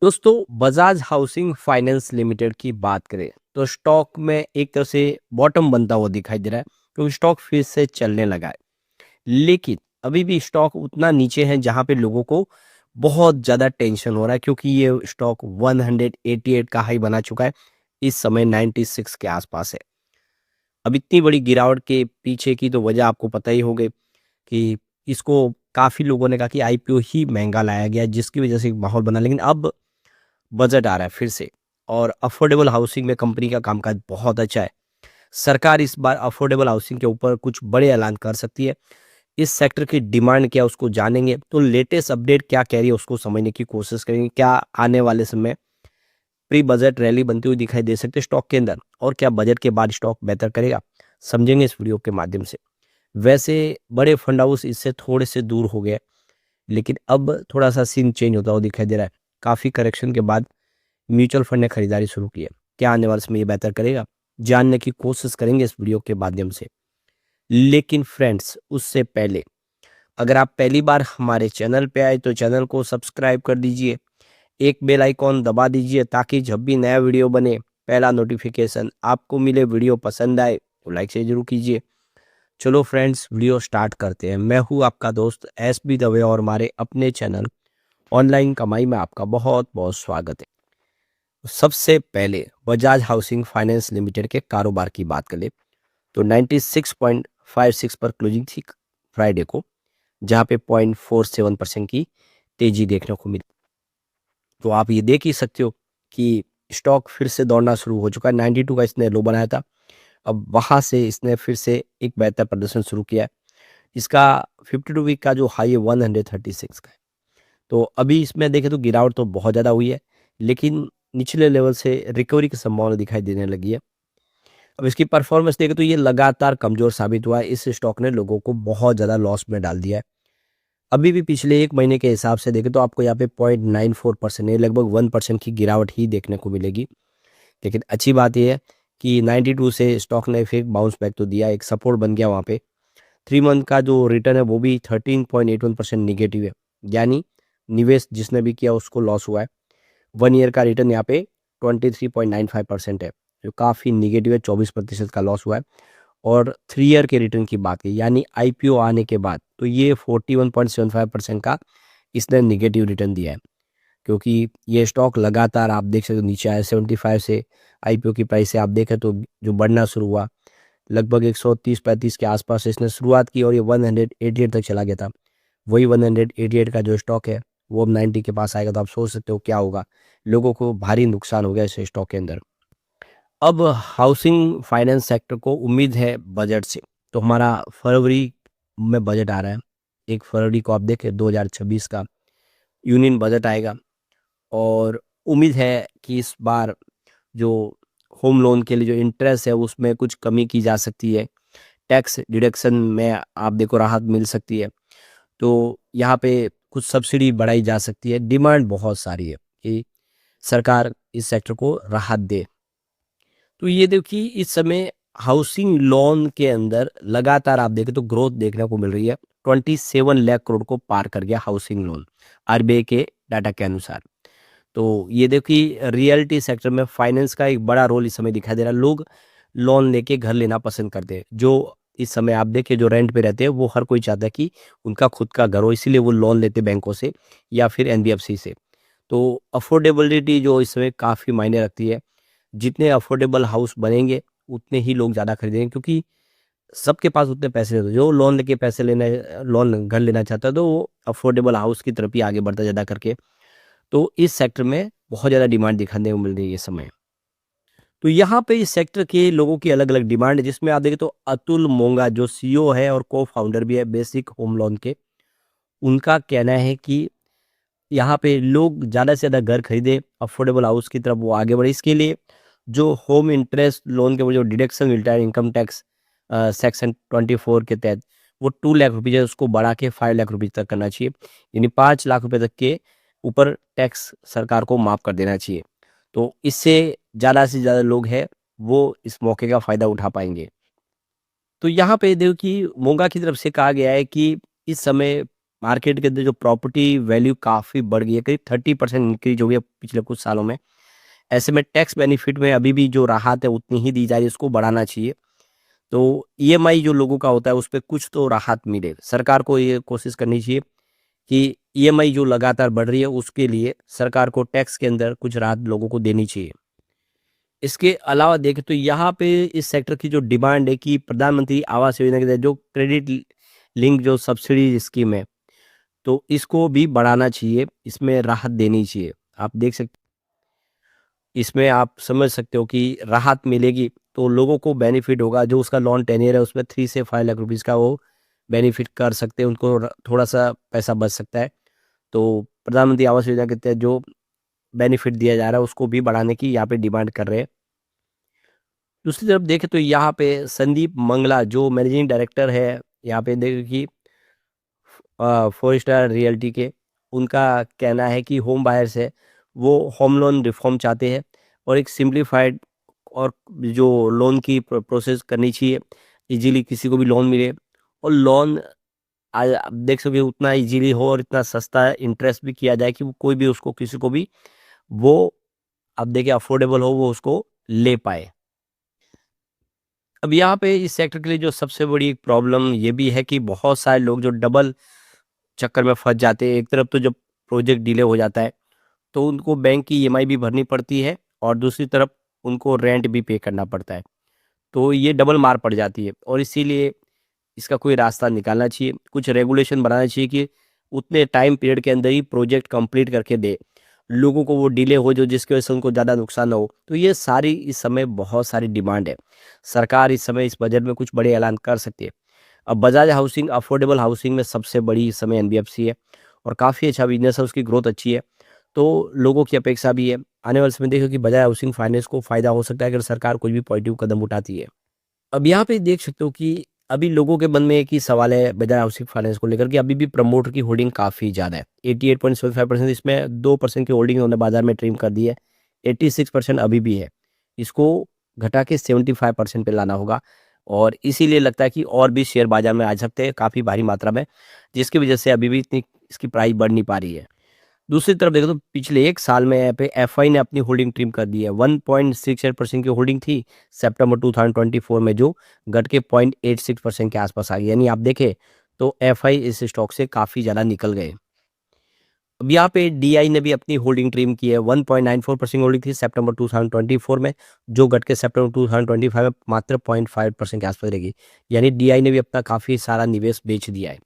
दोस्तों, Bajaj housing finance limited की बात करें तो स्टॉक में एक तरह से बॉटम बनता हुआ दिखाई दे रहा है क्योंकि स्टॉक फिर से चलने लगा है। लेकिन अभी भी स्टॉक उतना नीचे है जहां पे लोगों को बहुत ज्यादा टेंशन हो रहा है क्योंकि ये स्टॉक 188 का हाई बना चुका है। इस समय 96 के आसपास है। अब इतनी बड़ी गिरावट के पीछे की तो वजह आपको पता ही होगी कि इसको काफी लोगों ने कहा कि आईपीओ ही महंगा लाया गया जिसकी वजह से एक माहौल बना। लेकिन अब बजट आ रहा है फिर से और अफोर्डेबल हाउसिंग में कंपनी का कामकाज बहुत अच्छा है। सरकार इस बार अफोर्डेबल हाउसिंग के ऊपर कुछ बड़े ऐलान कर सकती है। इस सेक्टर की डिमांड क्या है उसको जानेंगे, तो लेटेस्ट अपडेट क्या कह रही है उसको समझने की कोशिश करेंगे। क्या आने वाले समय प्री बजट रैली बनती हुई दिखाई दे सकती है स्टॉक के अंदर, और क्या बजट के बाद स्टॉक बेहतर करेगा, समझेंगे इस वीडियो के माध्यम से। वैसे बड़े फंड हाउस इससे थोड़े से दूर हो गए, लेकिन अब थोड़ा सा सीन चेंज होता हुआ दिखाई दे रहा है। काफी करेक्शन के बाद म्यूचुअल फंड ने खरीदारी शुरू की है। क्या आने वाले समय ये बेहतर करेगा, जानने की कोशिश करेंगे इस वीडियो के माध्यम से। लेकिन फ्रेंड्स, उससे पहले अगर आप पहली बार हमारे चैनल पे आए तो चैनल को सब्सक्राइब कर दीजिए, एक बेल आइकॉन दबा दीजिए ताकि जब भी नया वीडियो बने पहला नोटिफिकेशन आपको मिले। वीडियो पसंद आए तो लाइक से जरूर कीजिए। चलो फ्रेंड्स, वीडियो स्टार्ट करते हैं। मैं हूँ आपका दोस्त एस बी दवे और हमारे अपने चैनल ऑनलाइन कमाई में आपका बहुत बहुत स्वागत है। सबसे पहले बजाज हाउसिंग फाइनेंस लिमिटेड के कारोबार की बात करें तो 96.56 पर क्लोजिंग थी फ्राइडे को, जहां पे 0.47% की तेजी देखने को मिली। तो आप ये देख ही सकते हो कि स्टॉक फिर से दौड़ना शुरू हो चुका है। 92 का इसने लो बनाया था, अब वहां से इसने फिर से एक बेहतर प्रदर्शन शुरू किया है। इसका 52 वीक का जो हाई है 136 का है। तो अभी इसमें देखें तो गिरावट तो बहुत ज़्यादा हुई है, लेकिन निचले लेवल से रिकवरी की संभावना दिखाई देने लगी है। अब इसकी परफॉर्मेंस देखें तो ये लगातार कमज़ोर साबित हुआ है। इस स्टॉक ने लोगों को बहुत ज़्यादा लॉस में डाल दिया है। अभी भी पिछले 1 महीने के हिसाब से देखें तो आपको यहाँ पे 0.94% ये लगभग 1% की गिरावट ही देखने को मिलेगी। लेकिन अच्छी बात ये है कि 92 से स्टॉक ने फिर बाउंस बैक तो दिया, एक सपोर्ट बन गया वहाँ पे। 3 मंथ का जो रिटर्न है वो भी 13.81% निगेटिव है, यानी निवेश जिसने भी किया उसको लॉस हुआ है। 1 ईयर का रिटर्न यहाँ पे 23.95% है, जो काफ़ी निगेटिव है। 24% का लॉस हुआ है। और 3 ईयर के रिटर्न की बात की यानी आईपीओ आने के बाद तो ये 41.75% का इसने निगेटिव रिटर्न दिया है। क्योंकि ये स्टॉक लगातार आप देख सकते हो नीचे आया 75 से। आईपीओ की प्राइस से आप देखें तो जो बढ़ना शुरू हुआ, लगभग 130-35 के आसपास इसने शुरुआत की और ये 188 तक चला गया था। वही 188 का जो स्टॉक है वो अब 90 के पास आएगा, तो आप सोच सकते हो क्या होगा। लोगों को भारी नुकसान हो गया इस स्टॉक के अंदर। अब हाउसिंग फाइनेंस सेक्टर को उम्मीद है बजट से, तो हमारा फरवरी में बजट आ रहा है। 1 फरवरी को आप देखें 2026 का यूनियन बजट आएगा, और उम्मीद है कि इस बार जो होम लोन के लिए जो इंटरेस्ट है उसमें कुछ कमी की जा सकती है। टैक्स डिडक्शन में आप देखो राहत मिल सकती है। तो यहाँ पे कुछ सब्सिडी बढ़ाई जा सकती है। डिमांड बहुत सारी है कि सरकार इस सेक्टर को राहत दे। तो ये देखिए इस समय हाउसिंग लोन के अंदर लगातार आप देखें तो ग्रोथ देखने को मिल रही है। 27 लाख करोड़ को पार कर गया हाउसिंग लोन, आरबीआई के डाटा के अनुसार। तो ये देखिए रियलिटी सेक्टर में फाइनेंस का एक बड़ा रोल इस समय दिखाई दे रहा है। लोग लोन लेके घर लेना पसंद करते हैं। जो इस समय आप देखिए जो रेंट पे रहते हैं वो हर कोई चाहता है कि उनका खुद का घर हो, इसीलिए वो लोन लेते हैं बैंकों से या फिर एनबीएफसी से। तो अफोर्डेबिलिटी जो इस समय काफ़ी मायने रखती है। जितने अफोर्डेबल हाउस बनेंगे उतने ही लोग ज़्यादा खरीदेंगे, क्योंकि सबके पास उतने पैसे नहीं होते। जो लोन लेके पैसे लेना लोन घर लेना चाहता है तो वो अफोर्डेबल हाउस की तरफ ही आगे बढ़ता ज़्यादा करके। तो इस सेक्टर में बहुत ज़्यादा डिमांड दिखाने को मिल रही है इस समय। तो यहाँ पे इस सेक्टर के लोगों की अलग-अलग डिमांड है, जिसमें आप देखें तो अतुल मोंगा जो सीईओ है और को-फाउंडर भी है बेसिक होम लोन के, उनका कहना है कि यहाँ पे लोग ज़्यादा से ज़्यादा घर खरीदें, अफोर्डेबल हाउस की तरफ वो आगे बढ़े। इसके लिए जो होम इंटरेस्ट लोन के वो जो डिडक्शन मिलता है इनकम टैक्स सेक्शन 24 के तहत, वो 2 लाख रुपये है उसको बढ़ा के 5 लाख रुपये तक करना चाहिए। यानी 5 लाख रुपये तक के ऊपर टैक्स सरकार को माफ़ कर देना चाहिए। तो इससे ज़्यादा से ज़्यादा लोग हैं वो इस मौके का फ़ायदा उठा पाएँगे। तो यहाँ पे देखिए मोंगा की तरफ से कहा गया है कि इस समय मार्केट के अंदर जो प्रॉपर्टी वैल्यू काफ़ी बढ़ गई है, करीब 30% इंक्रीज हो गई है पिछले कुछ सालों में। ऐसे में टैक्स बेनिफिट में अभी भी जो राहत है उतनी ही दी जा रही है, इसको बढ़ाना चाहिए। तो ईएमआई जो लोगों का होता है उस पे कुछ तो राहत मिले। सरकार को ये कोशिश करनी चाहिए कि ईएमआई जो लगातार बढ़ रही है उसके लिए सरकार को टैक्स के अंदर कुछ राहत लोगों को देनी चाहिए। इसके अलावा देखें तो यहाँ पे इस सेक्टर की जो डिमांड है कि प्रधानमंत्री आवास योजना के तहत जो क्रेडिट लिंक जो सब्सिडी स्कीम है, तो इसको भी बढ़ाना चाहिए, इसमें राहत देनी चाहिए। आप देख सकते इसमें आप समझ सकते हो कि राहत मिलेगी तो लोगों को बेनिफिट होगा, जो उसका लॉन टेन्योर है उसमें 3 से 5 लाख रुपीज़ का वो बेनिफिट कर सकते हैं, उनको थोड़ा-सा पैसा बच सकता है। तो प्रधानमंत्री आवास योजना के तहत जो बेनिफिट दिया जा रहा है उसको भी बढ़ाने की यहाँ पे डिमांड कर रहे हैं। दूसरी तरफ देखें तो यहाँ पे संदीप मंगला जो मैनेजिंग डायरेक्टर है, यहाँ पे देखिए कि 4 स्टार रियल्टी के, उनका कहना है कि होम बायर्स है, वो होम लोन रिफ़ॉर्म चाहते हैं और एक सिम्प्लीफाइड और जो लोन की प्रोसेस करनी चाहिए, ईज़िली किसी को भी लोन मिले और लोन आप देख सकते हो उतना ईज़िली हो और इतना सस्ता इंटरेस्ट भी किया जाए कि वो कोई भी उसको किसी को भी वो आप देखिए अफोर्डेबल हो, वो उसको ले पाए। अब यहाँ पे इस सेक्टर के लिए जो सबसे बड़ी एक प्रॉब्लम ये भी है कि बहुत सारे लोग जो डबल चक्कर में फँस जाते हैं। एक तरफ तो जब प्रोजेक्ट डिले हो जाता है, तो उनको बैंक की ईएमआई भी भरनी पड़ती है और दूसरी तरफ उनको रेंट भी पे करना पड़ता है। तो ये डबल मार पड़ जाती है और इसीलिए इसका कोई रास्ता निकालना चाहिए। कुछ रेगुलेशन बनाना चाहिए कि उतने टाइम पीरियड के अंदर ही प्रोजेक्ट कंप्लीट करके दे। लोगों को वो डिले हो जो जिसकी वजह से उनको ज़्यादा नुकसान ना हो। तो ये सारी इस समय बहुत सारी डिमांड है। सरकार इस समय इस बजट में कुछ बड़े ऐलान कर सकती है। अब बजाज हाउसिंग अफोर्डेबल हाउसिंग में सबसे बड़ी इस समय एनबीएफसी है और काफ़ी अच्छा बिज़नेस है, उसकी ग्रोथ अच्छी है। तो लोगों की अपेक्षा भी है। आने वाले समय देखिए कि बजाज हाउसिंग फाइनेंस को फ़ायदा हो सकता है अगर सरकार कोई भी पॉजिटिव कदम उठाती है। अब यहाँ पे देख सकते हो कि अभी लोगों के मन में एक ही सवाल है बजाज हाउसिंग फाइनेंस को लेकर कि अभी भी प्रमोटर की होल्डिंग काफ़ी ज़्यादा है। 88.75% इसमें 2% की होल्डिंग उन्होंने बाजार में ट्रिम कर दी है। 86% अभी भी है। इसको घटा के 75% पे लाना होगा और इसीलिए लगता है कि और भी शेयर बाजार में आ सकते हैं काफ़ी भारी मात्रा में, जिसकी वजह से अभी भी इतनी इसकी प्राइस बढ़ नहीं पा रही है। दूसरी तरफ देखो तो पिछले 1 साल में यहाँ पे एफआई ने अपनी होल्डिंग ट्रिम कर दी है। 1.68% की होल्डिंग थी सितंबर 2024 में, जो घट के 0.86% के आसपास आ गई। यानी आप देखें तो एफआई इस स्टॉक से काफ़ी ज़्यादा निकल गए। अब यहाँ पे डीआई ने भी अपनी होल्डिंग ट्रिम की है। 1.94% होल्डिंग थी सितंबर 2024 में, जो घट के सितंबर 2025 में मात्र 0.5% के आसपास रहेगी। यानी डीआई ने भी अपना काफ़ी सारा निवेश बेच दिया है।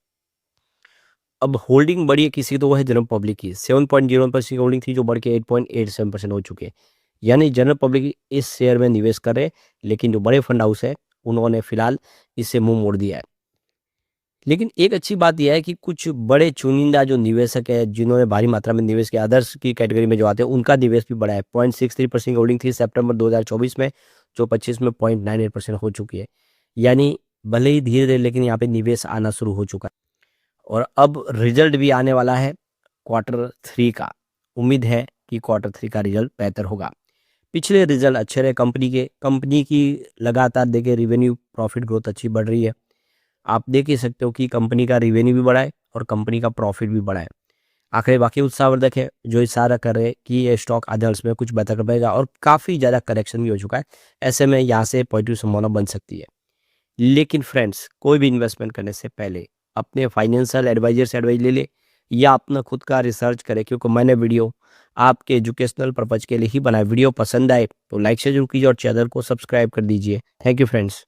अब होल्डिंग बढ़ी है किसी, तो वो है जनरल पब्लिक की। 7.01% की होल्डिंग थी जो बढ़ के 8.87% हो चुकी है। यानी जनरल पब्लिक इस शेयर में निवेश कर रहे हैं, लेकिन जो बड़े फंड हाउस है उन्होंने फिलहाल इससे मुंह मोड़ दिया है। लेकिन एक अच्छी बात यह है कि कुछ बड़े चुनिंदा जो निवेशक है जिन्होंने भारी मात्रा में निवेश किया, अदर्स की कैटेगरी में जो आते हैं, उनका निवेश भी बढ़ा है। 0.63% की होल्डिंग थी सितंबर 2024 में, जो 25 में 0.98% हो चुकी है। यानी भले ही धीरे धीरे लेकिन यहाँ पे निवेश आना शुरू हो चुका है। और अब रिजल्ट भी आने वाला है क्वार्टर 3 का। उम्मीद है कि क्वार्टर 3 का रिजल्ट बेहतर होगा। पिछले रिजल्ट अच्छे रहे कंपनी के। कंपनी की लगातार देखिए रिवेन्यू प्रॉफिट ग्रोथ अच्छी बढ़ रही है। आप देख ही सकते हो कि कंपनी का रिवेन्यू भी बढ़ा है और कंपनी का प्रॉफिट भी बढ़ा है। आंकड़े वाकई उत्साहवर्धक है, जो इशारा कर रहे हैं कि ये स्टॉक आधे वर्ष में कुछ बेहतर कर पाएगा और काफ़ी ज़्यादा करेक्शन भी हो चुका है। ऐसे में यहाँ से पॉजिटिव संभावना बन सकती है। लेकिन फ्रेंड्स, कोई भी इन्वेस्टमेंट करने से पहले अपने फाइनेंशियल एडवाइजर से एडवाइस ले ले या अपना खुद का रिसर्च करें, क्योंकि मैंने वीडियो आपके एजुकेशनल पर्पज के लिए ही बनाया। वीडियो पसंद आए तो लाइक से जरूर कीजिए और चैनल को सब्सक्राइब कर दीजिए। Thank you friends.